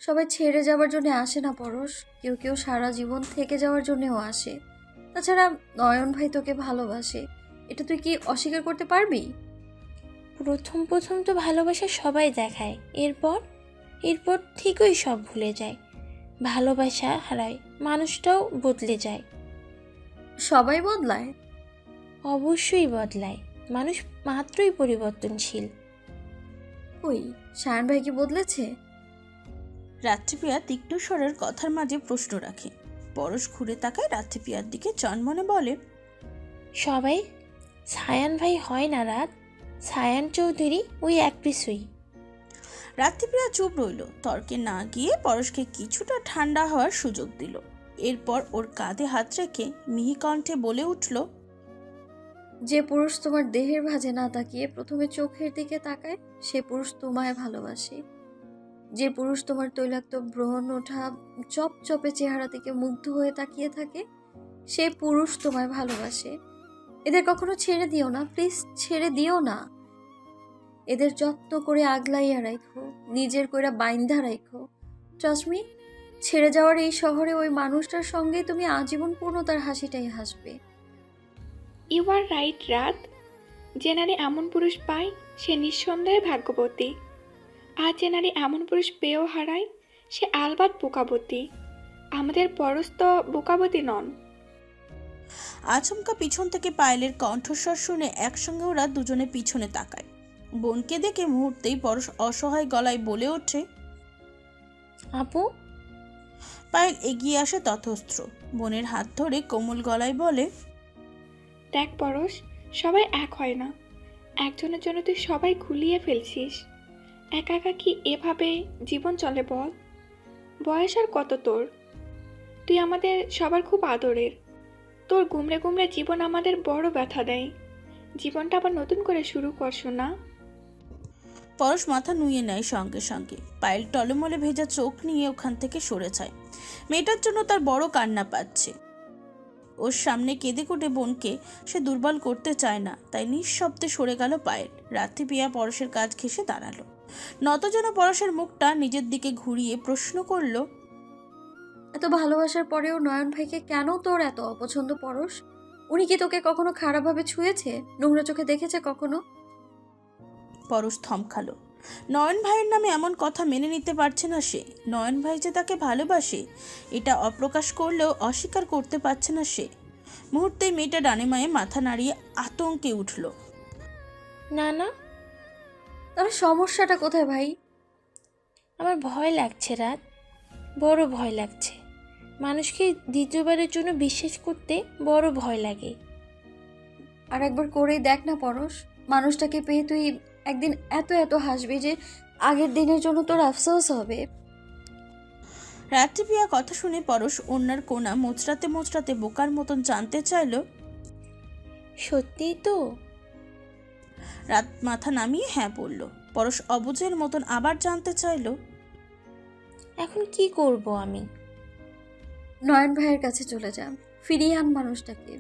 সবাই ছেড়ে যাওয়ার জন্য আসে না পরশ, কেউ কেউ সারা জীবন থেকে যাওয়ার জন্যও আসে। তাছাড়া নয়ন ভাই তোকে ভালোবাসে, এটা তুই কি অস্বীকার করতে পারবি? প্রথম প্রথম তো ভালোবাসা সবাই দেখায়, এরপর এরপর ঠিকই সব ভুলে যায়। ভালোবাসা হারায়, মানুষটাও বদলে যায়। সবাই বদলায়? অবশ্যই বদলায়, মানুষ মাত্রই পরিবর্তনশীল। কই, শায়ন ভাই কি বদলেছে? রাত্রিপ্রিয়া তীক্ষ্ণ স্বরের কথার মাঝে প্রশ্ন রাখে। পরশ ঘুরে তাকায় রাত্রিপ্রিয়ার দিকে, চনমনে বলে, সবাই সায়ান ভাই হয় না রাত, সায়ান চৌধুরী ওই এক পিসুই। রাত্রিপ্রিয়া চুপ রইল, তর্কে না গিয়ে পরশকে কিছুটা ঠান্ডা হওয়ার সুযোগ দিল। এরপর ওর কাঁধে হাত রেখে মিহি কণ্ঠে বলে উঠল, যে পুরুষ তোমার দেহের ভাঁজে না তাকিয়ে প্রথমে চোখের দিকে তাকায়, সে পুরুষ তোমায় ভালোবাসে। যে পুরুষ তোমার তৈলাক্ত ব্রণ ওঠা চপচপে চেহারা থেকে মুগ্ধ হয়ে তাকিয়ে থাকে, সে পুরুষ তোমায় ভালোবাসে। এদের কখনো ছেড়ে দিও না, প্লিজ ছেড়ে দিও না। এদের যত্ন করে আগলাইয়া রাখো, নিজের কইরা বাইন্ধা রাখো। ট্রাস্ট মি, ছেড়ে যাওয়ার এই শহরে ওই মানুষটার সঙ্গে তুমি আজীবন পূর্ণতার হাসিটাই হাসবে। ইউ আর রাইট রাত। যে নারী এমন পুরুষ পায় সে নিঃসন্দেহে ভাগ্যবতী, আর যে নারী এমন পুরুষ পেয়েও হারায় সে আলবাত বোকাবতী। আমাদের পরশ তো বোকাবতী নন। আচমকা পিছন থেকে পায়েলের কণ্ঠস্বর শুনে একসঙ্গে ওরা দুজনে পিছনে তাকায়। বোনকে দেখে মুহূর্তেই পরশ অসহায় গলায় বলে ওঠে, আপু। পায়েল এগিয়ে আসে তথস্ত্র, বোনের হাত ধরে কোমল গলায় বলে, দেখ পরশ, সবাই এক হয় না। একজনের জন্য তুই সবাই গুলিয়ে ফেলছিস। একা একা কি এভাবে জীবন চলে বল? বয়স আর কত তোর? তুই আমাদের সবার খুব আদরের। তোর গুমড়ে গুমড়ে জীবন আমাদের বড় ব্যথা দেয়। জীবনটা আবার নতুন করে শুরু কর শোনা। পরশ মাথা নুয়ে নেয় সঙ্গে সঙ্গে। পায়েল টলমলে ভেজা চোখ নিয়ে ওখান থেকে সরে যায়। মেয়েটার জন্য তার বড় কান্না পাচ্ছে। ওর সামনে কেঁদে কুটে বোনকে সে দুর্বল করতে চায় না, তাই নিঃশব্দে সরে গেল পায়েল। রাত্রিপ্রিয়া পরশের কাজ ঘেঁষে দাঁড়ালো। নতজন পরশের মুখটা নিজের দিকে ঘুরিয়ে প্রশ্ন করল, এত ভালোবাসার পরেও নয়ন ভাইকে কেন তোর এত অপছন্দ পরশ? উনি কি তোকে কখনো খারাপভাবে ছুঁয়েছে, নোংরা চোখে দেখেছে কখনো? পরশ থমকালো। নয়ন ভাইয়ের নামে এমন কথা মেনে নিতে পারছে না সে। নয়ন ভাই যে তাকে ভালোবাসে এটা অপ্রকাশ করলেও অস্বীকার করতে পারছে না সে। মুহূর্তেই মেয়েটা ডানে মায়ে মাথা নাড়িয়ে আতঙ্কে উঠল। না না, তাহলে সমস্যাটা কোথায় ভাই? আমার ভয় লাগছে রাত, বড় ভয় লাগছে। মানুষকে দ্বিতীয়বারের জন্য বিশ্বাস করতে বড় ভয় লাগে। আর একবার করেই দেখ না পরশ, মানুষটাকে পেয়ে তুই একদিন এত এত হাসবি যে আগের দিনের জন্য তোর আফসোস হবে। রাত্রিপ্রিয়া কথা শুনে পরশ অন্যার কোনা মোচড়াতে মোচড়াতে বোকার মতন জানতে চাইল, সত্যিই তো? রাত মাথা নামিয়ে হ্যাঁ বলল। পরশ অবুঝের মতন আবার জানতে চাইল, এখন কি করব আমি? নয়ন ভাইয়ের কাছে চলে যা, ফিরিয়ে আন মানুষটাকে।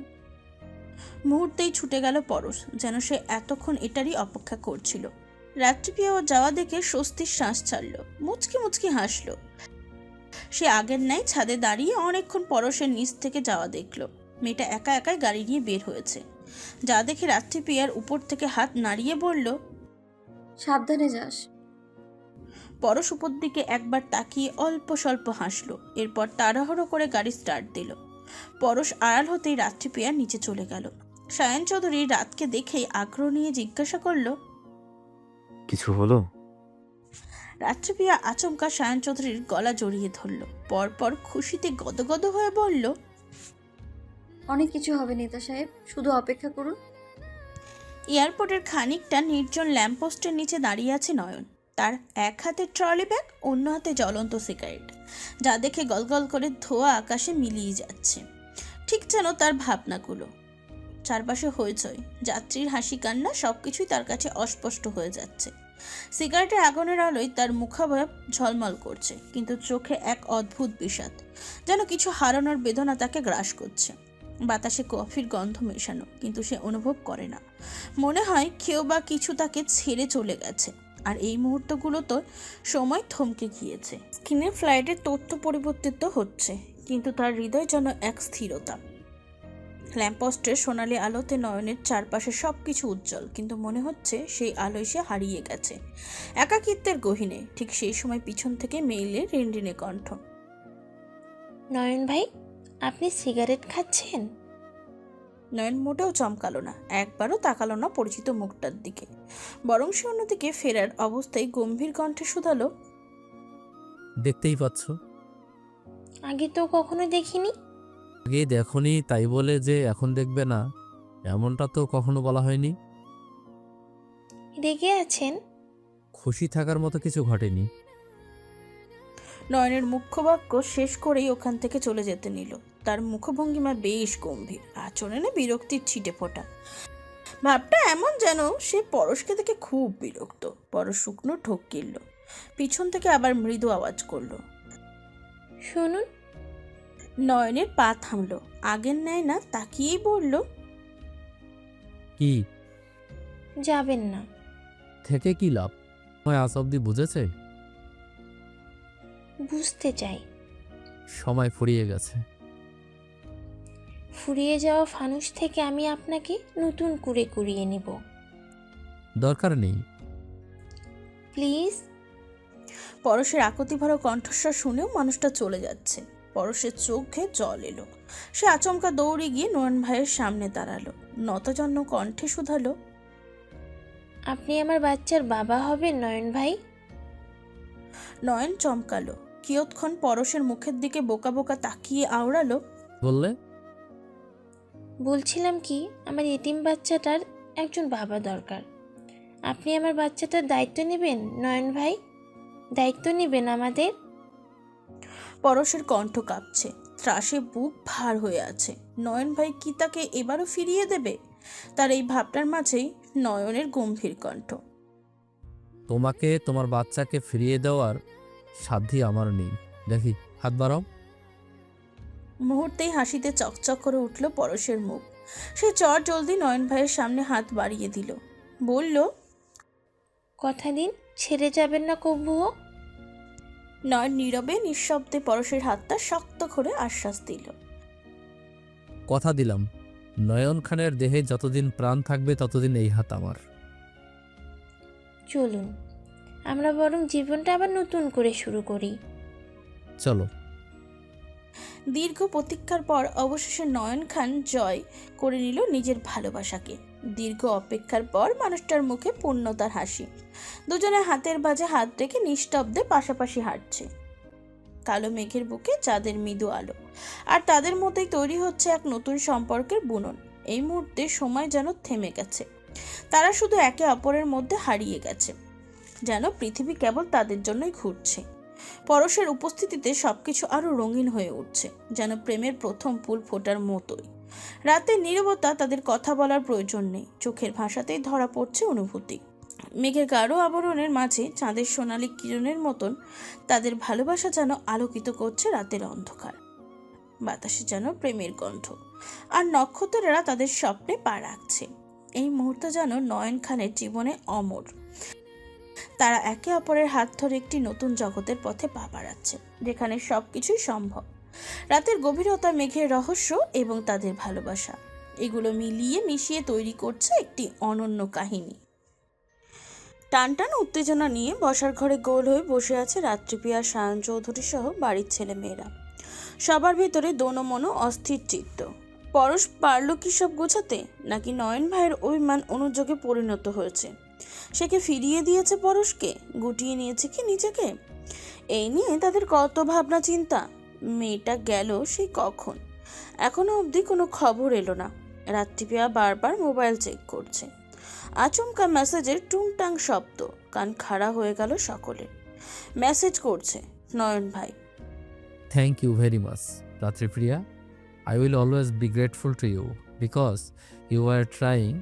মুহূর্তেই ছুটে গেল পরশ, যেন সে এতক্ষণ এটারই অপেক্ষা করছিল। রাত্রিপ্রিয়া ও যাওয়া দেখে স্বস্তির শ্বাস ছাড়ল, মুচকি মুচকি হাসল। সে আগের ন্যায় ছাদে দাঁড়িয়ে অনেকক্ষণ পরশের নিচ থেকে যাওয়া দেখল। মেয়েটা একা একাই গাড়ি নিয়ে বের হয়েছে। যা দেখে রাত্রিপ্রিয়ার উপর থেকে হাত নাড়িয়ে বলল, সাবধানে যাস। পরশ উপর দিকে একবার তাকিয়ে অল্প স্বল্প হাসল। এরপর তাড়াহুড়ো করে গাড়ি স্টার্ট দিল। পরশ আড়াল হতেই রাত্রিপ্রিয়া নিচে চলে গেল। সায়ন চৌধুরী রাতকে দেখেই আগ্রহ নিয়ে জিজ্ঞাসা করল, কিছু হলো? রাত্রিপ্রিয়া আচমকা সায়ন চৌধুরীর গলা জড়িয়ে ধরল। পরপর খুশিতে গদগদ হয়ে বলল, অনেক কিছু হবে নেতা সাহেব, শুধু অপেক্ষা করুন। এয়ারপোর্টের খানিকটা নির্জন ল্যাম্পপোস্টের নিচে দাঁড়িয়ে আছে নয়ন। তার এক হাতে ট্রলি ব্যাগ, অন্য হাতে জ্বলন্ত সিগারেট, যা দেখে গলগল করে ধোয়া আকাশে মিলিয়ে যাচ্ছে। ঠিক যেন তার ভাবনাগুলো। চারপাশে হইচই, যাত্রীর হাসি কান্না, সবকিছুই তার কাছে অস্পষ্ট হয়ে যাচ্ছে। সিগারেটের আগুনের আলোয় তার মুখাবয়ব ঝলমল করছে, কিন্তু চোখে এক অদ্ভুত বিষাদ, যেন কিছু হারানোর বেদনা তাকে গ্রাস করছে। বাতাসে কফির গন্ধ মেশানো, কিন্তু সে অনুভব করে না। মনে হয় কেউ বা কিছু তাকে ছেড়ে চলে গেছে। আর এই মুহূর্তগুলো তো সময় থমকে গিয়েছে। স্ক্রিনের ফ্লাইটের তথ্য পরিবর্তিত হচ্ছে, কিন্তু তার হৃদয় যেন এক স্থিরতা। ল্যাম্পপোস্টের সোনালি আলোতে নয়নের চারপাশে সবকিছু উজ্জ্বল, কিন্তু মনে হচ্ছে সেই আলোয় সে হারিয়ে গেছে একাকিত্বের গহীনে। ঠিক সেই সময় পিছন থেকে মেইলের রিনরিনে কণ্ঠ। নয়ন ভাই, আপনি সিগারেট খাচ্ছেন? নয়ন মোটেও চমকালো না, একবারও তাকালো না পরিচিত মুখটার দিকে, বরং সে অন্যদিকে ফেরার অবস্থায় গম্ভীর কণ্ঠে শুধালো, দেখতেই পাচ্ছ, আগে তো কখনো দেখিনি। আগে দেখোনি তাই বলে যে এখন দেখবে না এমনটা তো কখনো বলা হয়নি। রেগে আছেন? খুশি থাকার মতো কিছু ঘটেনি। নয়নের মুখ্য বাক্য শেষ করেই ওখান থেকে চলে যেতে নিল। তার মুখভঙ্গিমা বেশ গম্ভীর, আচরণে বিরক্তির ছিটে ফোটা। ভাবটা এমন যেন সে পরশকে দেখে খুব বিরক্ত। পরশ শুকনো ঠোক গিলল, পিছন থেকে আবার মৃদু আওয়াজ করলো, শুনুন। নয়নের পা থামলো, আগের ন্যায় না, তাকিয়েই বলল, কি যাবেন না? থেকে কি লাভ? সময় আজ অব্দি বুঝেছে, বুঝতে চাই। সময় ফুরিয়ে গেছে। ফুরিয়ে যাওয়া ফানুস থেকে আমি আপনাকে নতুন করে কুড়িয়ে নিব। দরকার নেই। প্লিজ। পরশের আকুতি ভরা কণ্ঠস্বর শুনেও মানুষটা চলে যাচ্ছে। পরশের চোখে জল এলো। সে আচমকা দৌড়ে গিয়ে নয়ন ভাইয়ের সামনে দাঁড়ালো, নতজন্য কণ্ঠে শুধালো, আপনি আমার বাচ্চার বাবা হবেন নয়ন ভাই? নয়ন চমকালো, কিয়ৎক্ষণ পরশের মুখের দিকে বোকা বোকা তাকিয়ে আওড়ালো, বললে বলছিলাম কি, আমার এতিম বাচ্চাটার একজন বাবা দরকার। আপনি আমার বাচ্চাটার দায়িত্ব নেবেন নয়ন ভাই? দায়িত্ব নেবেন আমাদের? পরশের কণ্ঠ কাঁপছে, ত্রাসে বুক ভার হয়ে আছে। নয়ন ভাই কি তাকে এবারও ফিরিয়ে দেবে? তার এই ভাবটার মাঝেই নয়নের গম্ভীর কণ্ঠ, তোমাকে তোমার বাচ্চাকে ফিরিয়ে দেওয়ার সাধ্যই আমার নেই। দেখি, হাত বাড়াও। মুহূর্তেই হাসিতে চকচক করে উঠল পরশের মুখ। সে চট জলদি নয়ন ভাইয়ের সামনে হাত বাড়িয়ে দিল, বলল, কথা দিন ছেড়ে যাবেন না কবুও। নয়ন নীরবে নিঃশব্দে পরশের হাতটা শক্ত করে আশ্বাস দিল। কথা দিলাম, নয়ন খানের দেহে যতদিন প্রাণ থাকবে ততদিন এই হাত আমার। চলুন আমরা বরং জীবনটা আবার নতুন করে শুরু করি। চলো। দীর্ঘ প্রতীক্ষার পর অবশেষে নয়ন খান জয় করে নিল নিজের ভালোবাসাকে। দীর্ঘ অপেক্ষার পর মানুষটার মুখে পূর্ণতার হাসি। দুজনে হাতের বাজে হাত রেখে নিস্তব্ধে পাশাপাশি হাঁটছে। কালো মেঘের বুকে চাঁদের মৃদু আলো, আর তাদের মধ্যেই তৈরি হচ্ছে এক নতুন সম্পর্কের বুনন। এই মুহূর্তে সময় যেন থেমে গেছে, তারা শুধু একে অপরের মধ্যে হারিয়ে গেছে, যেন পৃথিবী কেবল তাদের জন্যই ঘুরছে। পরশের উপস্থিতিতে সবকিছু আরো রঙিন হয়ে উঠছে, যেন প্রেমের প্রথম ফুল ফোটার মতোই। রাতের নীরবতা, তাদের কথা বলার প্রয়োজন নেই, চোখের ভাষাতেই ধরা পড়ছে অনুভূতি। মেঘের গাঢ় আবরণের মাঝে চাঁদের সোনালী কিরণের মতন তাদের ভালোবাসা যেন আলোকিত করছে রাতের অন্ধকার। বাতাসে যেন প্রেমের গন্ধ, আর নক্ষত্রেরা তাদের স্বপ্নে পা রাখছে। এই মুহূর্ত যেন নয়ন খানের জীবনে অমর। তারা একে অপরের হাত ধরে একটি নতুন জগতের পথে পা বাড়াচ্ছে, যেখানে সবকিছুই সম্ভব। রাতের গভীরতা, মেঘের রহস্য এবং তাদের ভালোবাসা, এগুলো মিলিয়ে মিশিয়ে তৈরি করছে একটি অনন্য কাহিনী। টানটান উত্তেজনা নিয়ে বসার ঘরে গোল হয়ে বসে আছে রাত্রিপিয়া, সায়ন চৌধুরী সহ বাড়ির ছেলে মেয়েরা। সবার ভেতরে দোনো মনো অস্থির চিত্ত। পরশ পারল কি সব গোছাতে, নাকি নয়ন ভাইয়ের অভিমান অনুযোগে পরিণত হয়েছে? সে কি ফিরিয়ে দিয়েছে পরশকে, গুটিয়ে নিয়েছে কি নিজেকে? এই নিয়ে তাদের কত ভাবনা চিন্তা। মেয়েটা গেল সেই কখন, এখনো অবধি কোনো খবর এলো না। রাত্রিপিয়া বারবার মোবাইল চেক করছে। আচমকা মেসেজের টুংটাং শব্দ, কান খাড়া হয়ে গেল সকলের। মেসেজ করছে নয়ন ভাই, thank you very much Ratripriya. I will always be grateful to you because you were trying.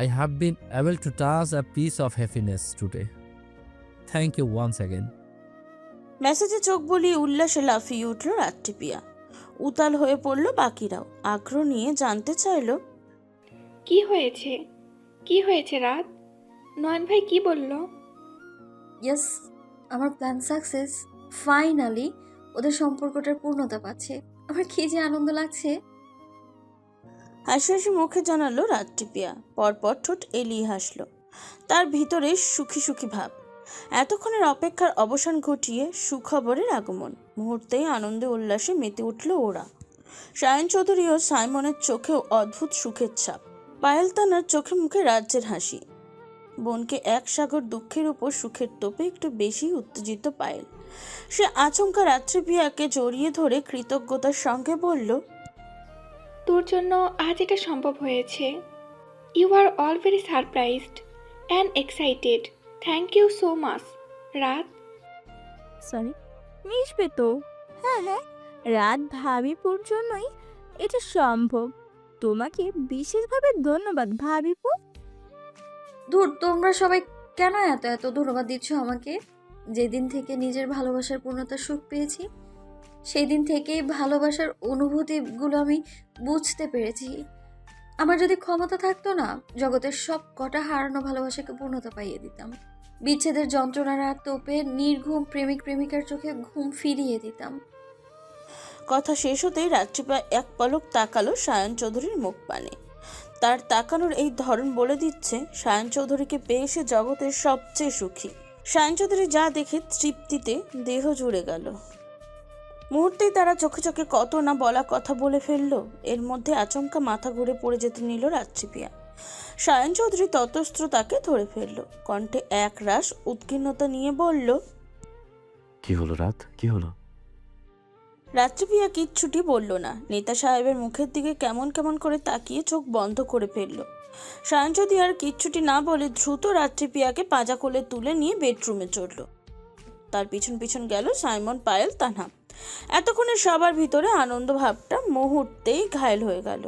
I have been able to touch a piece of happiness today. Thank you once again. মেসেজে চোখ বুলিয়ে উল্লাসে লাফিয়ে উঠল রাত্রিপিয়া। উতাল হয়ে পড়ল বাকিরাও, আগ্রহ নিয়ে জানতে চাইল, কি হয়েছে? কি হয়েছে রাত? নয়ন ভাই কি বলল? ইয়েস, আমার প্ল্যান সাকসেস। ফাইনালি ওদের সম্পর্কটার পূর্ণতা পাচ্ছে। আমার কি যে আনন্দ লাগছে। হাসি হাসি মুখে জানালো রাত্রিপিয়া, পরপর ঠোঁট এলিয়ে হাসলো। তার ভিতরে সুখী সুখী ভাব। এতক্ষণের অপেক্ষার অবসান ঘটিয়ে সুখবরের আগমন। মুহূর্তেই আনন্দে উল্লাসে মেতে উঠল ওরা। সায়ন চৌধুরী ও সাইমনের চোখেও অদ্ভুত সুখের ছাপ। পায়েল তানার চোখে মুখে রাজ্যের হাসি। বোনকে এক সাগর দুঃখের উপর সুখের তোপে একটু বেশি উত্তেজিত পায়েল। সে আচমকা রাত্রিপিয়াকে জড়িয়ে ধরে কৃতজ্ঞতার সঙ্গে বলল, তোর জন্য আজ এটা সম্ভব হয়েছে। You are all very surprised and excited. Thank you so much রাত। সরি, মিশবে তো। হ্যাঁ হ্যাঁ, রাত ভাবিপুর জন্যই এটা সম্ভব। তোমাকে বিশেষভাবে ধন্যবাদ ভাবিপু। দূর, তোমরা সবাই কেন এত এত ধন্যবাদ দিচ্ছ আমাকে? যেদিন থেকে নিজের ভালোবাসার পূর্ণতার সুখ পেয়েছি, সেই দিন থেকেই ভালোবাসার অনুভূতিগুলো আমি বুঝতে পেরেছি। আমার যদি ক্ষমতা থাকতো না, জগতের সব কটা হারানো ভালোবাসাকে পূর্ণতা পাইয়ে দিতাম। বিচ্ছেদের যন্ত্রণার আর তোপে নির্ঘুম প্রেমিক প্রেমিকার চোখে ঘুম ফিরিয়ে দিতাম। কথা শেষ হতেই রাত্রিপা এক পলক তাকালো সায়ন চৌধুরীর মুখ পানে। তার তাকানোর এই ধরন বলে দিচ্ছে সায়ন চৌধুরীকে পেয়ে সে জগতের সবচেয়ে সুখী। সায়ন চৌধুরী যা দেখে তৃপ্তিতে দেহ জুড়ে গেল। মুহূর্তেই তারা চোখে চোখে কত না বলা কথা বলে ফেললো। এর মধ্যে আচমকা মাথা ঘুরে পড়ে যেতে নিল রাত্রিপিয়া। সায়ন চৌধুরী ততস্ত্র তাকে ধরে ফেললো। কণ্ঠে এক রাশ উদ্বিগ্নতা নিয়ে বলল, কি হলো রাত, কি হলো? রাত্রিপিয়া কিচ্ছুটি বলল না। নেতা সাহেবের মুখের দিকে কেমন কেমন করে তাকিয়ে চোখ বন্ধ করে ফেলল। সায়ন চৌধুরী আর কিচ্ছুটি না বলে দ্রুত রাত্রিপিয়াকে পাজা কোলে তুলে নিয়ে বেডরুমে চড়ল। তার পিছন পিছন গেল সাইমন, পায়েল, তানহা। এতক্ষণে সবার ভিতরে আনন্দ ভাবটা মুহূর্তেই ঘায়েল হয়ে গেল।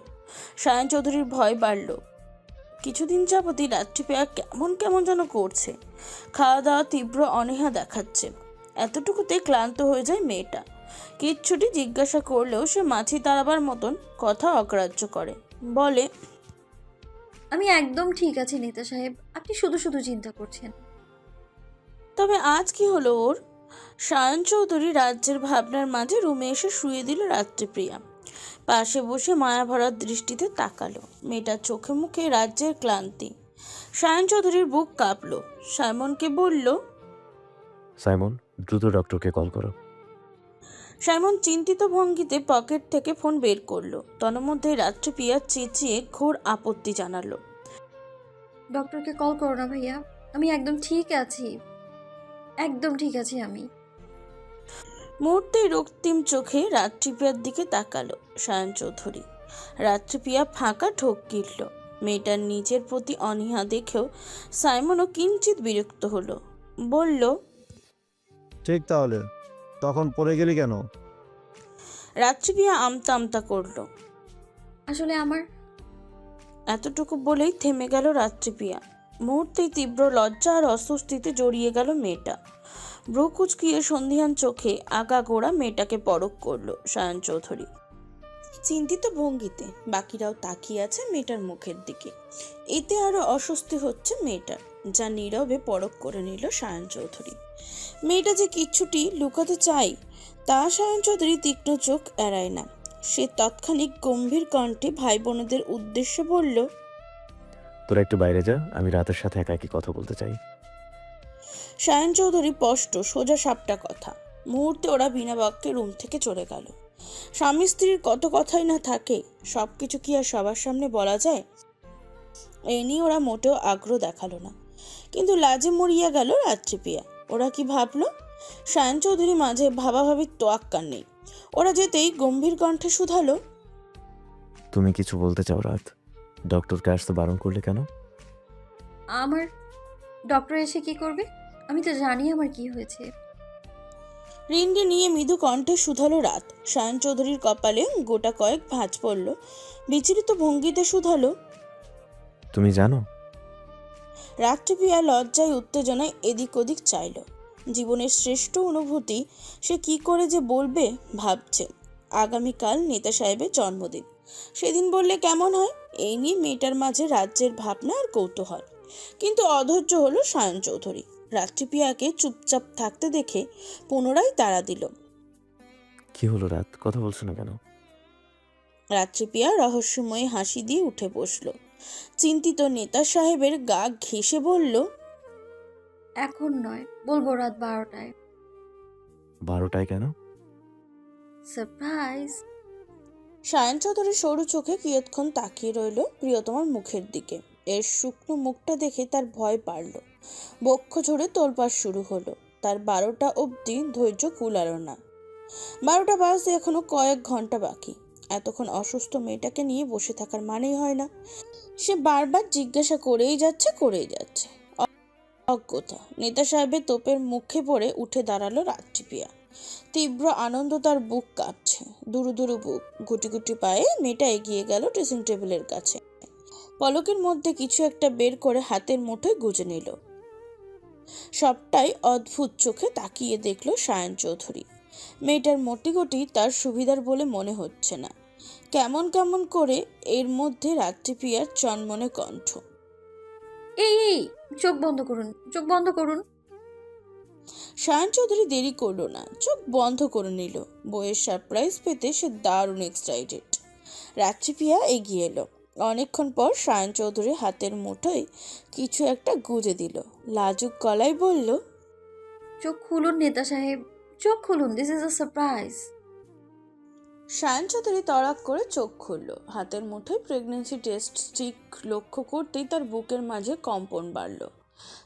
সায়ন চৌধুরীর ভয় বাড়ল। কিছুদিন যাবতই রাত্রিপিয়া কেমন কেমন যেন করছে। খাওয়া দাওয়া তীব্র অনীহা দেখাচ্ছে। এতটুকুতে ক্লান্ত হয়ে যায় মেয়েটা। কিচ্ছুটি জিজ্ঞাসা করলেও সে মাছি তাড়াবার মতন কথা অগ্রাহ্য করে। বলে, আমি একদম ঠিক আছি নেতা সাহেব, আপনি শুধু শুধু চিন্তা করছেন। তবে আজ কি হলো ওর? সায়ন চৌধুরী রাজ্যের ভাবনার মাঝে রুমে এসে শুয়ে দিল রাত্রিপ্রিয়া। পাশে বসে মায়া ভরা দৃষ্টিতে তাকালো। মেয়েটার চোখে মুখে রাজ্যের ক্লান্তি। সায়ন চৌধুরীর বুক কাঁপলো। সাইমনকে বলল, সাইমন, দ্রুত ডক্টরকে কল করো। সাইমন চিন্তিত ভঙ্গিতে পকেট থেকে ফোন বের করলো। তন্মধ্যে রাত্রিপ্রিয়া চেঁচিয়ে ঘোর আপত্তি জানালো, ডক্টরকে কল করো না ভাইয়া, আমি একদম ঠিক আছি, একদম ঠিক আছি আমি। মুহূর্তেই রক্তিম চোখে রাত্রিপ্রিয়ার দিকে তাকালো সায়ন চৌধুরী। রাত্রিপ্রিয়া ফাঁকা ঠোক গিলল। মেয়েটার নিজের প্রতি অনীহা দেখেও সাইমনও কিঞ্চিত বিরক্ত হলো। বলল, ঠিক, তাহলে তখন পড়ে গেলি কেন? রাত্রিপ্রিয়া আমতা আমতা করলো। আসলে আমার এতটুকু বলেই থেমে গেল রাত্রিপ্রিয়া। মুহূর্তেই তীব্র লজ্জা আর অস্বস্তিতে জড়িয়ে গেল মেয়েটা। ভ্রু কুচকিয়ে সন্ধিহান চোখে আগাগোড়া মেয়েটাকে পরখ করলো সায়ন চৌধুরী চিন্তিত ভঙ্গিতে। বাকিরাও তাকিয়ে আছে মেয়েটার মুখের দিকে। এতে আরো অস্বস্তি হচ্ছে মেয়েটার, যা নীরবে পরখ করে নিল সায়ন চৌধুরী। মেয়েটা যে কিচ্ছুটি লুকাতে চায় তা সায়ন চৌধুরী তীক্ষ্ণ চোখ এড়ায় না। সে তৎক্ষণিক গম্ভীর কণ্ঠে ভাই বোনদের উদ্দেশ্যে বলল, তোরা একটু বাইরে যা, আমি রাতের সাথে একা একই কথা বলতে চাই। সায়ন চৌধুরী স্পষ্ট সোজা সাপটা কথা। মুহূর্তে ওরা বিনা বাক্যে রুম থেকে চলে গেল। স্বামী স্ত্রীর কত কথাই না থাকে, সবকিছু কি আর সবার সামনে বলা যায়? এই নিয়ে ওরা মোটেও আগ্রহ দেখালো না। কিন্তু লাজে মরিয়া গেল রাত্রিপ্রিয়া। ওরা কি ভাবলো? সায়ন চৌধুরী মাঝে ভাবাভাবির তোয়াক্কা নেই। ওরা যেতেই গম্ভীর কণ্ঠে শুধালো, তুমি কিছু বলতে চাও রাত? ডক্টরকে আসতে বারণ করলে কেন? আমার ডক্টর এসে কি করবে? আমি তো জানি আমার কি হয়েছে। রিন্ডি নিয়ে মৃদু কণ্ঠে শুধালো রাত। সায়ন চৌধুরীর কপালে গোটা কয়েক ভাঁজ পড়ল। বিচলিত ভঙ্গিতে শুধালো, তুমি জানো? রাত্রিপ্রিয়া লজ্জায় উত্তেজনায় এদিক ওদিক চাইল। জীবনের শ্রেষ্ঠ অনুভূতি সে কি করে যে বলবে ভাবছে। আগামীকাল নেতা সাহেবের জন্মদিন, সেদিন বললে কেমন হয়? এই নিয়ে মেয়েটার মাঝে রাজ্যের ভাবনা আর কৌতূহল। কিন্তু অধৈর্য হলো সায়ন চৌধুরী। রাত্রিপ্রিয়াকে চুপচাপ থাকতে দেখে পুনরায় তাড়া দিল। কি হলো রাত, কথা বলছো না কেন? রাত্রিপ্রিয়া রহস্যময় হাসি দিয়ে উঠে বসল। চিন্তিত নেতা সাহেবের গা ঘেঁষে বলল, এখন নয়, বলবো রাত 12টায়। 12টায় কেন? সারপ্রাইজ। সায়ন চৌধুরী সরু চোখে কিয়ৎক্ষণ তাকিয়ে রইল প্রিয়তমার মুখের দিকে। এর শুকনো মুখটা দেখে তার ভয় বাড়ল। বক্ষ ঝরে তোলপাড় শুরু হলো। তার 12টা অবধি ধৈর্য কুলালো না। 12টা বাজতে এখনো কয়েক ঘন্টা বাকি। এতক্ষণ অসুস্থ মেয়েটাকে নিয়ে বসে থাকার মানেই হয় না। সে বারবার জিজ্ঞাসা করেই যাচ্ছে। অজ্ঞতা। নেতা সাহেবের তোপের মুখে পড়ে উঠে দাঁড়ালো রাত্রিপ্রিয়া। তীব্র আনন্দ তার বুক কাঁপছে, দুরু দুরু বুক। গুটি গুটি পায়ে মেয়েটা এগিয়ে গেল ড্রেসিং টেবিলের কাছে। পলকের মধ্যে কিছু একটা বের করে হাতের মুঠোয় গুজে নিল। সবটাই অদ্ভুত চোখে তাকিয়ে দেখল সায়ন চৌধুরী। মেয়েটার মোটিগটি তার সুবিধার বলে মনে হচ্ছে না। কেমন কেমন করে এর মধ্যে রাত্রিপ্রিয়ার চনমনে কণ্ঠ। এই চোখ বন্ধ করুন, চোখ বন্ধ করুন। সায়ন চৌধুরী দেরি করলো না, চোখ বন্ধ করে নিল। বইয়ের সারপ্রাইজ পেতে সে দারুণ এক্সাইটেড। রাত্রিপ্রিয়া এগিয়ে এলো। অনেকক্ষণ পর সায়ন চৌধুরী হাতের মুঠোয় কিছু একটা গুজে দিল। লাজুক গলায় বলল, চোখ খুলুন নেতা সাহেব, চোখ খুলুন, this is a surprise. Sayan Chowdhury তড়াক করে চোখ খুলল। হাতের মুঠোয় প্রেগন্যান্সি টেস্ট স্টিক লক্ষ্য করতেই তার বুকের মাঝে কম্পন বাড়ল।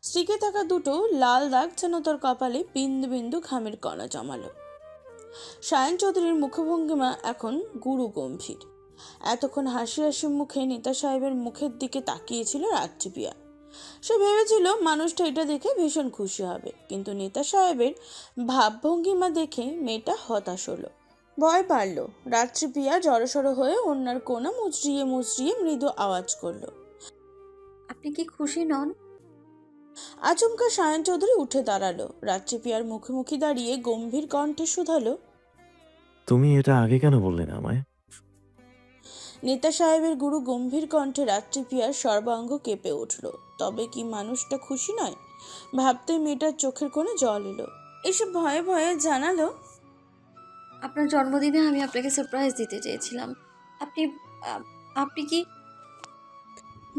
স্টিকে থাকা দুটো লাল দাগ যেন তার কপালে বিন্দু বিন্দু ঘামের কণা জমালো। সায়ন চৌধুরীর মুখভঙ্গিমা এখন গুরু গম্ভীর। এতক্ষণ হাসি হাসি মুখে নেতা সাহেবের মুখের দিকে তাকিয়েছিল রাত্রিপ্রিয়া। সে ভেবেছিল মানুষটা এটা দেখে ভীষণ খুশি হবে, কিন্তু নেতা সাহেবের ভাবভঙ্গিমা দেখে মেয়েটা হতাশ হলো। ভয় বাড়ল। রাত্রিপ্রিয়া জড়সড় হয়ে ওনার কোনা মুচড়িয়ে মুচড়িয়ে মৃদু আওয়াজ করল, আপনি কি খুশি নন? আচমকা সায়ন চৌধুরী উঠে দাঁড়ালো। রাত্রিপ্রিয়ার মুখোমুখি দাঁড়িয়ে গম্ভীর কণ্ঠে শুধালো, তুমি এটা আগে কেন বললে না আমায়? নেতা সাহেবের গুরু গম্ভীর কণ্ঠে রাত্রিপ্রিয়ার সর্বাঙ্গ কেঁপে উঠল। তবে কি মানুষটা খুশি নয়? ভাবতে মেয়েটার চোখের কোণে জল এলো। এসে ভয়ে ভয়ে জানালো, আপনার জন্মদিনে আমি আপনাকে সারপ্রাইজ দিতে চেয়েছিলাম। আপনি আপনি কি?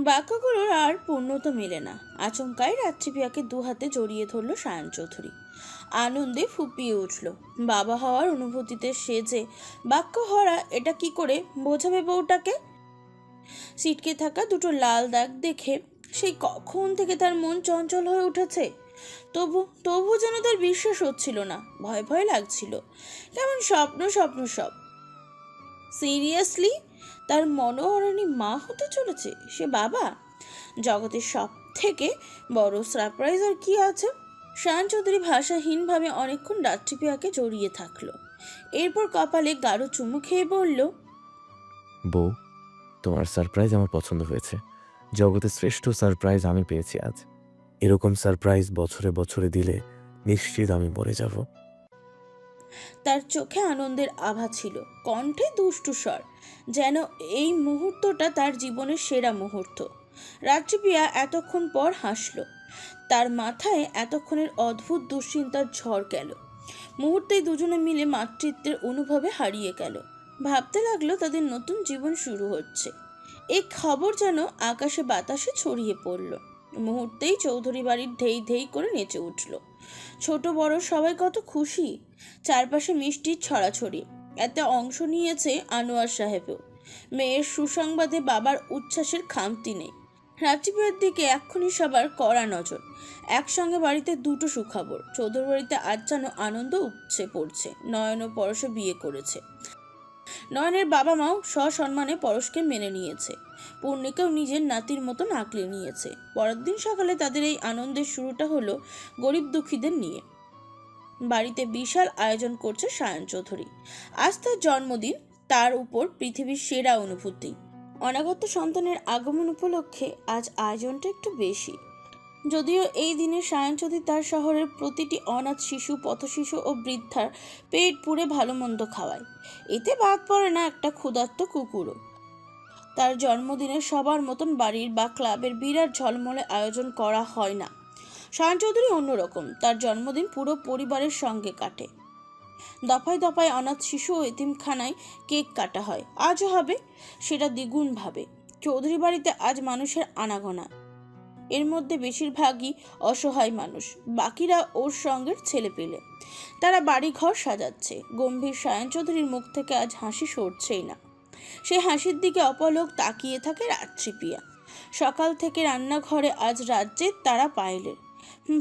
বাক্যগুলোর আর পূর্ণতা মেলে না। আচমকাই রাত্রিপ্রিয়াকে দু হাতে জড়িয়ে ধরল সায়ন চৌধুরী। আনন্দে ফুপিয়ে উঠল। বাবা হওয়ার অনুভূতিতে সে যে বাক্য হরা, এটা কি করে বোঝাবে বউটাকে? সিটকে থাকা দুটো লাল দাগ দেখে সেই কখন থেকে তার মন চঞ্চল হয়ে উঠেছে। তবু যেন তার বিশ্বাস হচ্ছিল না। ভয় ভয় লাগছিল। কেমন স্বপ্ন স্বপ্ন সব। সিরিয়াসলি তার মনোহরণী মা হতে চলেছে সে বাবা? জগতের সব থেকে বড় সারপ্রাইজ আর কি আছে? সায়ন চৌধুরী ভাষাহীনভাবে অনেকক্ষণ রাত্রিপ্রিয়াকে জড়িয়ে থাকলো। এরপর কপালে গাঢ় চুমু খেয়ে বলল, বউ, তোমার সারপ্রাইজ আমার পছন্দ হয়েছে। জগতের শ্রেষ্ঠ সারপ্রাইজ আমি পেয়েছি আজ। এরকম সারপ্রাইজ বছরে বছরে দিলে নিশ্চিত আমি মরে যাব। তার চোখে আনন্দের আভা ছিল, কণ্ঠে দুষ্টু স্বর, যেন এই মুহূর্তটা তার জীবনের সেরা মুহূর্ত। রাত্রিপ্রিয়া এতক্ষণ পর হাসল। তার মাথায় এতক্ষণের অদ্ভুত দুশ্চিন্তার ঝড় গেল। মুহূর্তেই দুজনে মিলে মাতৃত্বের অনুভবে হারিয়ে গেল। ভাবতে লাগলো তাদের নতুন জীবন শুরু হচ্ছে। এই খবর যেন আকাশে বাতাসে ছড়িয়ে পড়ল। মুহূর্তেই চৌধুরী বাড়ির ধেই ধেই করে নেচে উঠল। ছোট বড় সবাই কত খুশি। চারপাশে মিষ্টির ছড়াছড়ি। এতে অংশ নিয়েছে আনোয়ার সাহেবও। মেয়ের সুসংবাদে বাবার উচ্ছ্বাসের খামতি নেই। রাত্রিপ্রিয়ার দিকে এক্ষুনি সবার কড়া নজর। একসঙ্গে বাড়িতে দুটো সুখবর। চৌধুরী বাড়িতে আজ যেন আনন্দ উপচে পড়ছে। নয়ন ও পরশও বিয়ে করেছে। নয়নের বাবা মাও সসম্মানে পরশকে মেনে নিয়েছে। পূর্ণিকাও নিজের নাতির মতন আঁকলে নিয়েছে। পরের দিন সকালে তাদের এই আনন্দের শুরুটা হলো গরিব দুঃখীদের নিয়ে। বাড়িতে বিশাল আয়োজন করছে সায়ন চৌধুরী। আজ তার জন্মদিন, তার উপর পৃথিবীর সেরা অনুভূতি। অনাগত সন্তানের আগমন উপলক্ষে আজ আয়োজনটা একটু বেশি। যদিও এই দিনে সায়ন চৌধুরী তার শহরের প্রতিটি অনাথ শিশু, পথশিশু ও বৃদ্ধার পেট পুড়ে ভালো মন্দ খাওয়ায়। এতে বাদ পড়ে না একটা ক্ষুধার্ত কুকুরও। তার জন্মদিনে সবার মতন বাড়ির বা ক্লাবের বিরাট ঝলমলে আয়োজন করা হয় না। সায়ন চৌধুরী অন্যরকম, তার জন্মদিন পুরো পরিবারের সঙ্গে কাটে। দফায় দফায় অনাথ শিশু ও এতিমখানায় কেক কাটা হয়, আজও হবে, সেটা দ্বিগুণ ভাবে। চৌধুরী বাড়িতে আজ মানুষের আনাগোনা, এর মধ্যে বেশিরভাগই অসহায় মানুষ, বাকিরা ওর সঙ্গের ছেলে পেলে। তারা বাড়ি ঘর সাজাচ্ছে। গম্ভীর সায়ন চৌধুরীর মুখ থেকে আজ হাসি সরছেই না। সেই হাসির দিকে অপলক তাকিয়ে থাকে রাত্রিপ্রিয়া। সকাল থেকে রান্নাঘরে আজ রাজ্যে তারা পায়েলের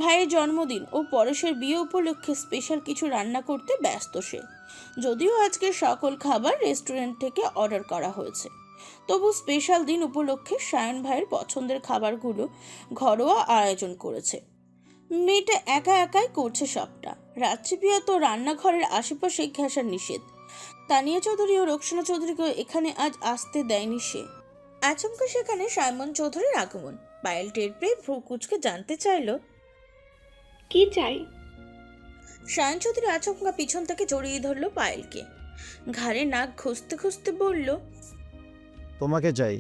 ভাইয়ের জন্মদিন ও পরেশের বিয়ে উপলক্ষে স্পেশাল কিছু রান্না করতে ব্যস্ত সে। যদিও আজকে সকল খাবার রেস্টুরেন্ট থেকে অর্ডার করা হয়েছে, তবু স্পেশাল দিন উপলক্ষে সায়ন ভাইয়ের পছন্দের খাবারগুলো ঘরোয়া আয়োজন করেছে। মেয়েটা একা একাই করছে সবটা। রাত্রিপ্রিয়া তো রান্নাঘরের আশেপাশে ঘেঁষার নিষেধ। তানিয়া চৌধুরী ও রোকসানা চৌধুরীকে এখানে আজ আসতে দেয়নি সে। আচমকা সেখানে সাইমন চৌধুরীর আগমন। পায়েল টের পেয়ে ভ্রু কুঁচকে জানতে চাইল, কি চাই? সায়ন চৌধুরী আচমকা পিছন থেকে জড়িয়ে ধরল পায়েলকে। ঘাড়ে নাক ঘষতে ঘষতে বলল, তোমাকে চাই।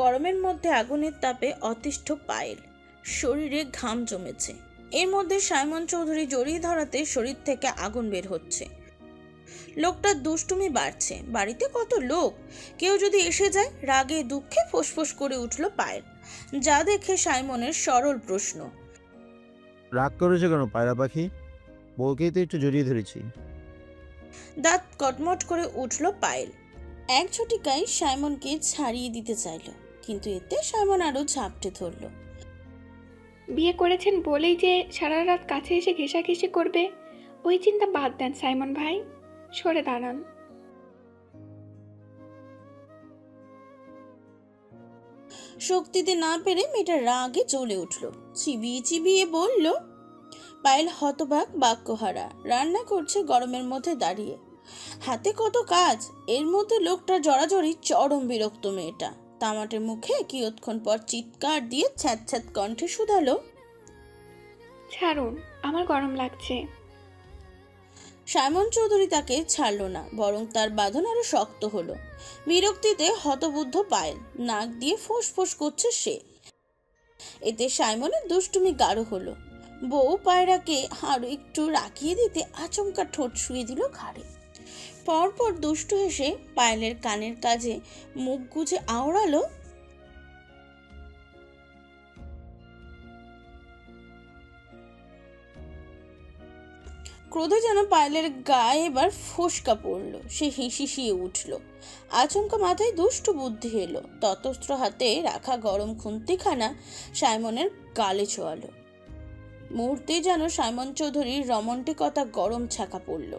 গরমের মধ্যে আগুনের তাপে অতিষ্ঠ পায়েল, শরীরে ঘাম জমেছে। এর মধ্যে সাইমন চৌধুরী জড়িয়ে ধরাতে শরীর থেকে আগুন বের হচ্ছে। লোকটার দুষ্টুমি বাড়ছে। বাড়িতে কত লোক, কেউ যদি এসে যায়। রাগে দুঃখে ফোঁসফোঁস করে উঠল পায়েল, যা দেখে সাইমনের সরল প্রশ্ন, রাগ করেছো কেন পায়রা পাখি? বউকেই তো একটু জড়িয়ে ধরেছি। দাঁত কটমট করে উঠল পায়েল। এক ঝটিকায় সাইমনকে ছাড়িয়ে দিতে চাইল, কিন্তু এতে সাইমন আরো ঝাপটে ধরল। বিয়ে করেছেন বলেই যে সারা রাত কাছে এসে ঘেঁষাঘেঁষি করবে, ওই চিন্তা বাদ দেন সাইমন ভাই, সরে দাঁড়ান। শক্তিতে না পেরে মেয়েটা রাগে জ্বলে উঠল, চিবিয়ে চিবিয়ে বলল। পায়েল হতবাক বাক্যহারা। রান্না করছে গরমের মধ্যে দাঁড়িয়ে, হাতে কত কাজ, এর মধ্যে লোকটা জড়াজড়ি। চরম বিরক্ত মেয়েটা। তামাটে মুখে কিয়ৎক্ষণ পর চিৎকার দিয়ে ছ্যাঁত ছ্যাঁত কণ্ঠে শুধালো, ছাড়ুন, আমার গরম লাগছে। সাইমন চৌধুরী তাকে ছাড়ল না, বরং তার বাঁধন আরো শক্ত হলো। বিরক্তিতে হতবুদ্ধ পায়েল, নাক দিয়ে ফোঁস ফোঁস করছে সে। এতে সাইমনের দুষ্টুমি গাঢ় হলো। বউ পায়রাকে আরো একটু রাখিয়ে দিতে আচমকা ঠোঁট শুয়ে দিল ঘাড়ে। পরপর দুষ্টু হেসে পায়েলের কানের কাজে মুখ গুজে আওড়ালো, ক্রোধে যেন পায়েলের গায়ে এবার ফোসকা পড়ল। সে হিসিয়ে উঠল। আচমকা মাথায় দুষ্টু বুদ্ধি এলো। ততস্ত্র হাতে রাখা গরম খুন্তিখানা সাইমনের গালে ছোয়ালো। মুহূর্তে যেন সাইমন চৌধুরীর রোমান্টিকতা গরম ছাকা পড়ল।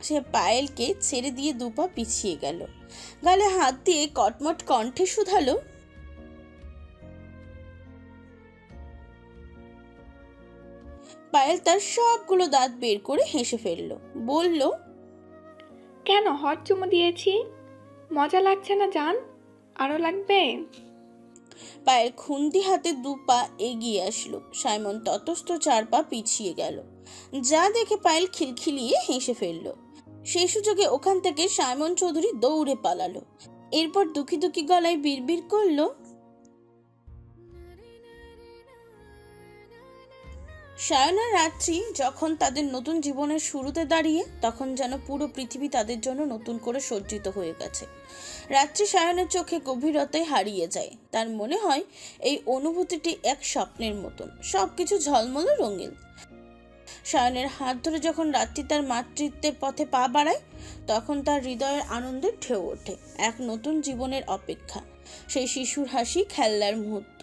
সে পায়েলকে ছেড়ে দিয়ে দুপা পিছিয়ে গেল। গালে হাত দিয়ে কটমট কণ্ঠে শুধালো, পায়েল তার সবগুলো দাঁত বের করে হেসে ফেলল, বলল, কেন হট চুমু দিয়েছি? মজা লাগছে না জান? আরো লাগবে? পায়েল খুন্তি হাতে দুপা এগিয়ে আসলো। সাইমন ততস্থ 4 পা পিছিয়ে গেল, যা দেখে পায়েল খিলখিলিয়ে হেসে ফেলল। সেই সুযোগে ওখান থেকে সাইমন চৌধুরী দৌড়ে পালালো। এরপর দুঃখী দুঃখী গলায় বিড়বিড় করলো, সায়ন আর রাত্রি যখন তাদের নতুন জীবনের শুরুতে দাঁড়িয়ে, তখন যেন পুরো পৃথিবী তাদের জন্য নতুন করে সজ্জিত হয়ে গেছে। রাত্রি সায়নের চোখে গভীরতায় হারিয়ে যায়। তার মনে হয় এই অনুভূতিটি এক স্বপ্নের মতন, সবকিছু ঝলমলে রঙিন। সায়নের হাত ধরে যখন রাত্রি তার মাতৃত্বের পথে পা বাড়ায়, তখন তার হৃদয়ের আনন্দের ঢেউ ওঠে। এক নতুন জীবনের অপেক্ষা, সেই শিশুর হাসি, খেলার মুহূর্ত,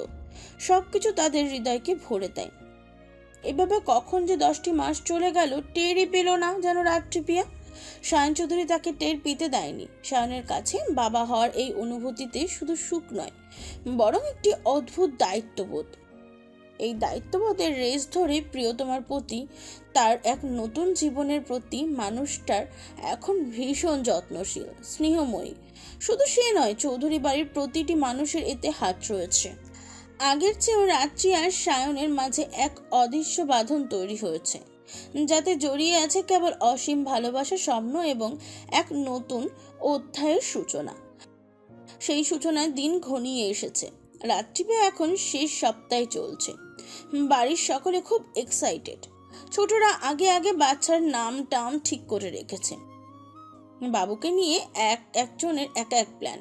সবকিছু তাদের হৃদয়কে ভরে দেয়। এভাবে কখন যে 10টি মাস চলে গেল টেরই পেল না যেন রাত্রিপ্রিয়া। সায়ন চৌধুরী তাকে টের পেতে দেয়নি। সায়নের কাছে বাবা হওয়ার এই অনুভূতিতে শুধু সুখ নয়, বরং একটি অদ্ভুত দায়িত্ববোধ। এই দায়িত্ববোধের রেশ ধরে প্রিয়তমার প্রতি, তার এক নতুন জীবনের প্রতি মানুষটার এখন ভীষণ যত্নশীল, স্নেহময়ী। শুধু সে নয়, চৌধুরী বাড়ির প্রতিটি মানুষের এতে হাত রয়েছে। আগের চেয়েও রাত্রি আর সায়নের মাঝে এক অদৃশ্য বাঁধন তৈরি হয়েছে, যাতে জড়িয়ে আছে কেবল অসীম ভালোবাসা, স্বপ্ন এবং এক নতুন অধ্যায়ের সূচনা। সেই সূচনার দিন ঘনিয়ে এসেছে। রাত্রিপ্রিয়া এখন শেষ সপ্তাহে চলছে। বাড়ির সকলে খুব এক্সাইটেড। ছোটরা আগে আগে বাচ্চার নাম টাম ঠিক করে রেখেছে। বাবুকে নিয়ে একজনের এক প্ল্যান।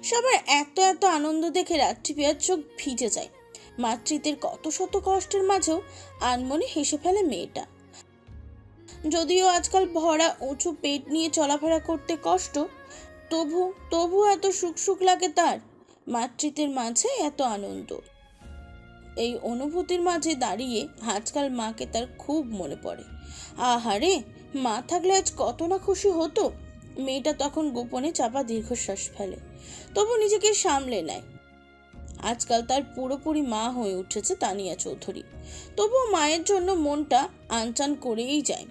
সবার এত এত আনন্দ দেখে রাত্রিপিয়ার চোখ ভিজে যায়। মাতৃত্বের কত শত কষ্টের মাঝেও আনমনে হেসে ফেলে মেয়েটা। যদিও আজকাল ভরা উঁচু পেট নিয়ে চলাফেরা করতে কষ্ট, তবু এত সুখ লাগে তার। মাতৃত্বের মাঝে এত আনন্দ, এই অনুভূতির মাঝে দাঁড়িয়ে আজকাল মাকে তার খুব মনে পড়ে। আহারে, মা থাকলে আজ কত না খুশি হতো। মেয়েটা তখন গোপনে চাপা দীর্ঘশ্বাস ফেলে, তবু নিজেকে সামলে নেয়। আজকাল তার পুরোপুরি মা হয়ে উঠেছে তানিয়া চৌধুরী, তবুও মায়ের জন্য মনটা আনচান করেই যায়।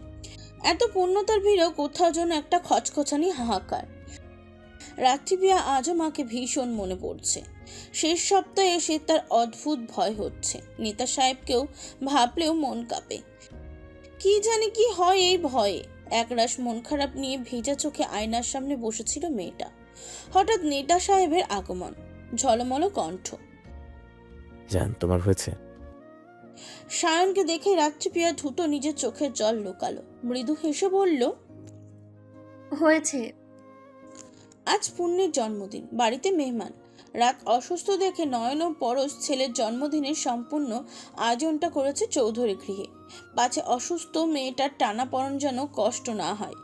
এত পূর্ণতার ভিড়েও কোথাও যেন একটা খচখচানি হাহাকার। রাত্রিপিয়া আজও মাকে ভীষণ মনে পড়ছে। শেষ সপ্তাহে এসে তার অদ্ভুত ভয় হচ্ছে। নেতা সাহেবকেও ভাবলেও মন কাঁপে। কি জানি কি হয় এই ভয়ে। একরাশ মন খারাপ নিয়ে ভেজা চোখে আয়নার সামনে বসেছিল মেয়েটা। হঠাৎ নেতা সাহেবের আগমন, ঝলমল কণ্ঠ। জান, তোমার হয়েছে? সায়নকে দেখে রাত্রিপিয়া দ্রুত নিজের চোখের জল লুকালো। মৃদু হেসে বলল, হয়েছে। আজ পুণ্যের জন্মদিন, বাড়িতে মেহমান। রাত অসুস্থ দেখে নয়ন ও পরশ ছেলের জন্মদিনের সম্পূর্ণ আয়োজনটা করেছে চৌধুরী গৃহে, পাছে অসুস্থ মেয়েটার টানাপড়ন যেন কষ্ট না হয়।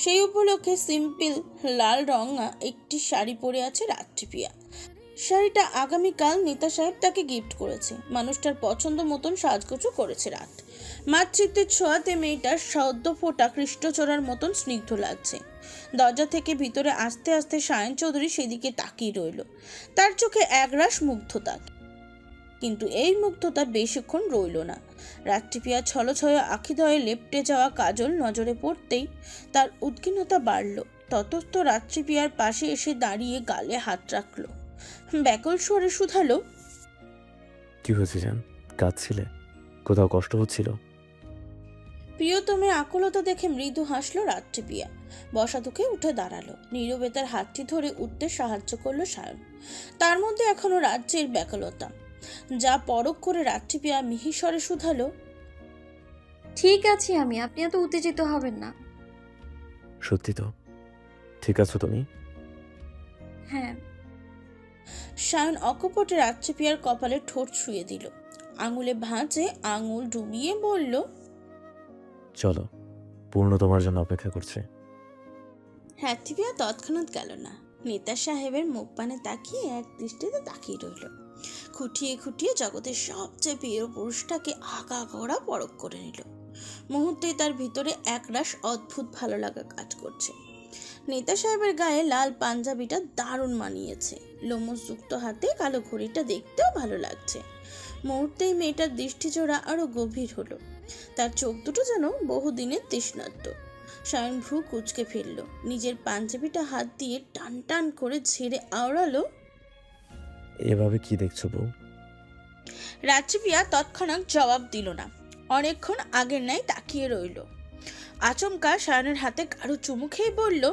সেই উপলক্ষে সিম্পল লাল রঙা একটি শাড়ি পরে আছে রাত্রিপিয়া। শাড়িটা আগামীকাল নেতা সাহেব তাকে গিফট করেছে। মানুষটার পছন্দ মতন সাজগোজও করেছে রাত। মাতৃত্বের ছোঁয়াতে মেয়েটার সদ্য ফোটা কৃষ্ণচূড়ার মতন স্নিগ্ধ লাগছে। দরজা থেকে ভিতরে আসতে আসতে সায়ন চৌধুরী সেদিকে তাকিয়ে রইল। তার চোখে একরাশ মুগ্ধতা, কিন্তু এই মুগ্ধতা বেশিক্ষণ রইল না। রাত্রিপিয়া ছলছয় আখিদয়ে লেপ্টে যাওয়া কাজল নজরে পড়তেই তার উদ্বিগ্নতা বাড়ল। ততস্থ রাত্রিপিয়ার পাশে এসে দাঁড়িয়ে গালে হাত রাখল, ব্যাকুল স্বরে শুধালো, কি হয়েছে জান? কাঁদছিলে? কোথাও কষ্ট হচ্ছিল? প্রিয়তমের আকুলতা দেখে মৃদু হাসলো রাত্রিপিয়া। বসা থেকে উঠে দাঁড়ালো। নীরবে তার হাতটি ধরে উঠতে সাহায্য করলো সায়ন। তার মধ্যে এখনো রাজ্যের ব্যাকুলতা, যা পরখ করে রাত্রিপিয়া মিহিস্বরে শুধালো, ঠিক আছি আমি, আপনি এত উত্তেজিত হবেন না। সত্যি তো? ঠিক আছো তুমি? হ্যাঁ। সায়ন অকপটে রাত্রিপিয়ার কপালে ঠোঁট ছুঁয়ে দিল। আঙুলে ভাঁজে আঙুল ডুবিয়ে বলল, চলো, পূর্ণ তোমার জন্য অপেক্ষা করছে। রাত্রিপিয়া তৎক্ষণাৎ গেল না। নেতা সাহেবের মুখ পানে তাকিয়ে এক দৃষ্টিতে তাকিয়ে রইল। খুঁটিয়ে খুঁটিয়ে জগতের সবচেয়ে প্রিয় পুরুষটাকে আগাগোড়া পরখ করে নিল। মুহূর্তেই তার ভিতরে একরাশ অদ্ভুত ভালো লাগা কাজ করছে। নেতা সাহেবের গায়ে লাল পাঞ্জাবিটা দারুণ মানিয়েছে। লোমসযুক্ত হাতে কালো ঘড়িটা দেখতেও ভালো লাগছে। মুহূর্তেই মেয়েটার দৃষ্টিজোড়া আরো গভীর হলো। তার চোখ দুটো যেন বহুদিনের তৃষ্ণার্ত। সায়ন ভ্রু কুঁচকে ফেলল। নিজের পাঞ্জাবিটা হাত দিয়ে টান টান করে ঝেড়ে আওড়ালো, এভাবে কি দেখছো বউ? রাত্রিপিয়া তৎক্ষণাৎ জবাব দিল না। অনেকক্ষণ আগের ন্যায় তাকিয়ে রইল। আচমকা সায়নের হাতে কারো চুমু খেয়ে বলল,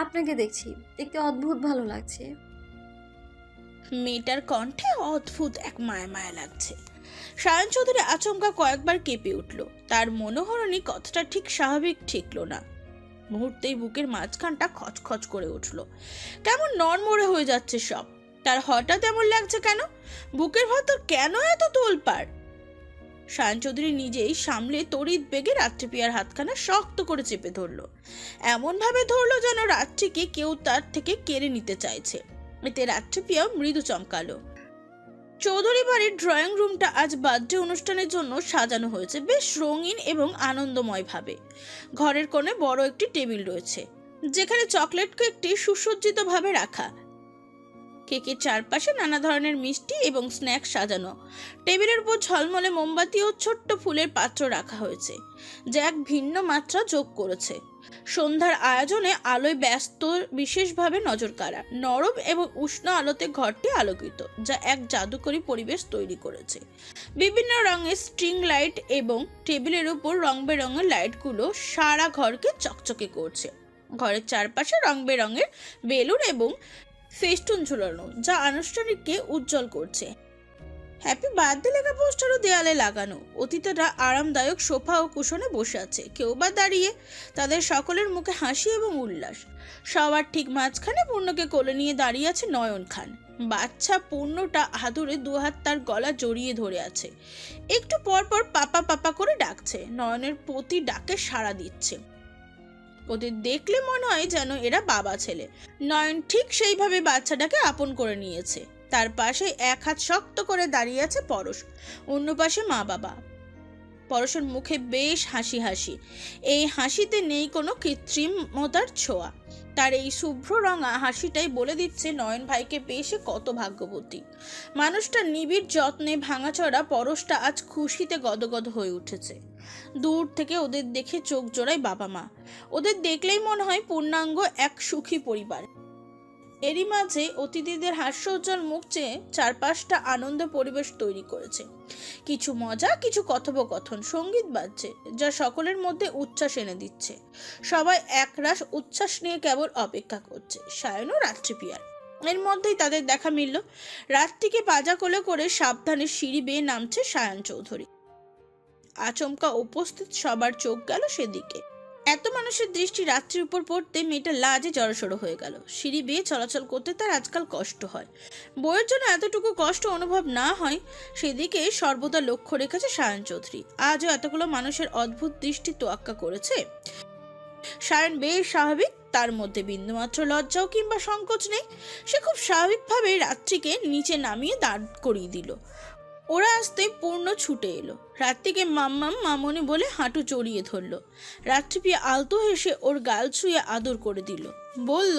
আপনাকে দেখছি, দেখতে অদ্ভুত ভালো লাগছে। মেয়েটার কণ্ঠে অদ্ভুত এক মায়া মায়া লাগছে। সায়ন চৌধুরী আচমকা কয়েকবার কেঁপে উঠল। তার মনোহরণী কথাটা ঠিক স্বাভাবিক ঠেকল না। মুহূর্তেই বুকের মাঝখানটা খচখচ করে উঠল। কেমন নড়মড়ে হয়ে যাচ্ছে সব। তার হঠাৎ এমন লাগছে কেন? বুকের ভেতর কেন এত তোলপাড়? সায়ন চৌধুরী নিজেই সামলে তড়িৎ বেগে রাত্রিপিয়ার হাতখানা শক্ত করে চেপে ধরলো। এমন ভাবে ধরলো যেন রাত্রিকে কেউ তার থেকে কেড়ে নিতে চাইছে। এতে রাত্রিপিয়া মৃদু চমকালো। চৌধুরী বাড়ির ড্রয়িং রুমটা আজ বার্থডে অনুষ্ঠানের জন্য সাজানো হয়েছে বেশ রঙিন এবং আনন্দময় ভাবে। ঘরের কোণে বড় একটি টেবিল রয়েছে, যেখানে চকলেট কেকটি সুসজ্জিত ভাবে রাখা। কেকের চারপাশে নানা ধরনের মিষ্টি এবং স্ন্যাক্স সাজানো। টেবিলের উপর ঝলমলে মোমবাতি ও ছোট্ট ফুলের পাত্র রাখা হয়েছে, যা এক ভিন্ন মাত্রা যোগ করেছে। সন্ধ্যার আয়োজনে আলোয় ব্যস্ত বিশেষভাবে নজর কাড়া। নরম এবং উষ্ণ আলোতে ঘরটি আলোকিত, যা এক জাদুকরী পরিবেশ তৈরি করেছে। বিভিন্ন রঙের স্ট্রিং লাইট এবং টেবিলের উপর রং বেরঙের লাইটগুলো সারা ঘরকে চকচকে করছে। ঘরের চারপাশে রং বেরঙের বেলুন এবং ফেস্টুন ঝুলানো, যা আনুষ্ঠানিককে উজ্জ্বল করছে। হ্যাপি বার্থডে লেখা পোস্টারও দেয়ালে লাগানো। অতিথিরা আরামদায়ক সোফা ও কুশনে বসে আছে, কেউ বা দাঁড়িয়ে। তাদের সকলের মুখে হাসি এবং উল্লাস। সবার ঠিক মাঝখানে পূর্ণকে কোলে নিয়ে দাঁড়িয়ে আছে নয়ন খান। বাচ্চা পূর্ণটা আদরে দুহাত তার গলা জড়িয়ে ধরে আছে। একটু পর পর পাপা পাপা করে ডাকছে। নয়নের প্রতি ডাকে সাড়া দিচ্ছে। ওদের দেখলে মনে হয় যেন এরা বাবা ছেলে। নয়ন ঠিক সেইভাবে বাচ্চাটাকে আপন করে নিয়েছে। তার পাশে এক হাত শক্ত করে দাঁড়িয়ে আছে পরশ, অন্য পাশে মা বাবা। পরশের মুখে বেশ হাসি হাসি। এই হাসিতে নেই কোনো কৃত্রিমতার ছোঁয়া। তার এই শুভ্র রঙা হাসিটাই বলে দিচ্ছে নয়ন ভাইকে পেয়ে সে কত ভাগ্যবতী। মানুষটা নিবিড় যত্নে ভাঙাচড়া পরশটা আজ খুশিতে গদগদ হয়ে উঠেছে। দূর থেকে ওদের দেখে চোখ জোড়ায় বাবা মা। ওদের দেখলেই মনে হয় পূর্ণাঙ্গ এক সুখী পরিবার। এরই মাঝে অতিথিদের হাস্যোজ্জ্বল মুখ চেয়ে চারপাশটা আনন্দ পরিবেশ তৈরি করেছে। কিছু মজা, কিছু কথোপকথন, সঙ্গীত বাজছে, যা সকলের মধ্যে উচ্ছ্বাস এনে দিচ্ছে। সবাই একরাশ উচ্ছ্বাস নিয়ে কেবল অপেক্ষা করছে সায়ন ও রাত্রিপ্রিয়ার। এর মধ্যেই তাদের দেখা মিলল। রাত্রিকে পাজা কোলে করে সাবধানে সিঁড়ি বেয়ে নামছে সায়ন চৌধুরী। আচমকা উপস্থিত সবার চোখ গেল সেদিকে। এত মানুষের দৃষ্টি রাত্রির উপর পড়তে মেয়েটা লাজে জড়সড় হয়ে গেল। সিঁড়ি বেয়ে চলাচল করতে তার আজকাল কষ্ট হয়। বইয়ের জন্য এতটুকু কষ্ট অনুভব না হয় সেদিকে সর্বদা লক্ষ্য রেখেছে সায়ন চৌধুরী। আজও এতগুলো মানুষের অদ্ভুত দৃষ্টি তোয়াক্কা করেছে। সায়ন বেশ স্বাভাবিক, তার মধ্যে বিন্দুমাত্র লজ্জাও কিংবা সংকোচ নেই। সে খুব স্বাভাবিকভাবে রাত্রিকে নিচে নামিয়ে দাঁড় করিয়ে দিল। ওরা আসতে পূর্ণ ছুটে এলো। রাত্রিকে মাম্মাম মামনি বলে হাঁটু চড়িয়ে ধরলো। রাত্রিপ্রিয়া আলতো হেসে ওর গাল ছুঁয়ে আদর করে দিল, বলল,